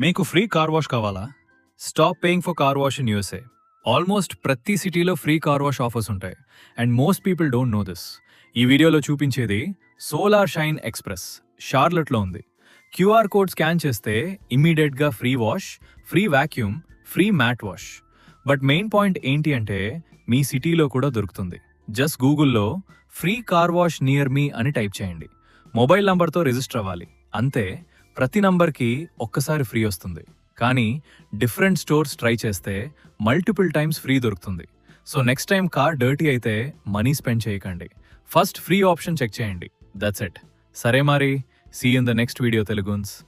మీకు free car wash కావాలా? Stop paying for car wash in USA. Almost ప్రతి సిటీలో ఫ్రీ కార్ వాష్ ఆఫర్స్ ఉంటాయి and most people don't know this. ఈ వీడియోలో చూపించేది సోలార్ షైన్ ఎక్స్ప్రెస్ షార్లట్లో ఉంది. క్యూఆర్ కోడ్ స్కాన్ చేస్తే ఇమ్మీడియట్గా free wash, free vacuum, free mat wash. But main point ఏంటి అంటే మీ సిటీలో కూడా దొరుకుతుంది. జస్ట్ గూగుల్లో free car wash near me అని టైప్ చేయండి. మొబైల్ నంబర్తో రిజిస్టర్ అవ్వాలి అంతే. ప్రతి నంబర్కి ఒక్కసారి ఫ్రీ వస్తుంది. కానీ డిఫరెంట్ స్టోర్స్ ట్రై చేస్తే మల్టిపుల్ టైమ్స్ ఫ్రీ దొరుకుతుంది. So next time car dirty అయితే మనీ స్పెండ్ చేయకండి. ఫస్ట్ ఫ్రీ ఆప్షన్ చెక్ చేయండి. That's it. సరే మరి, see in the next video తెలుగున్స్.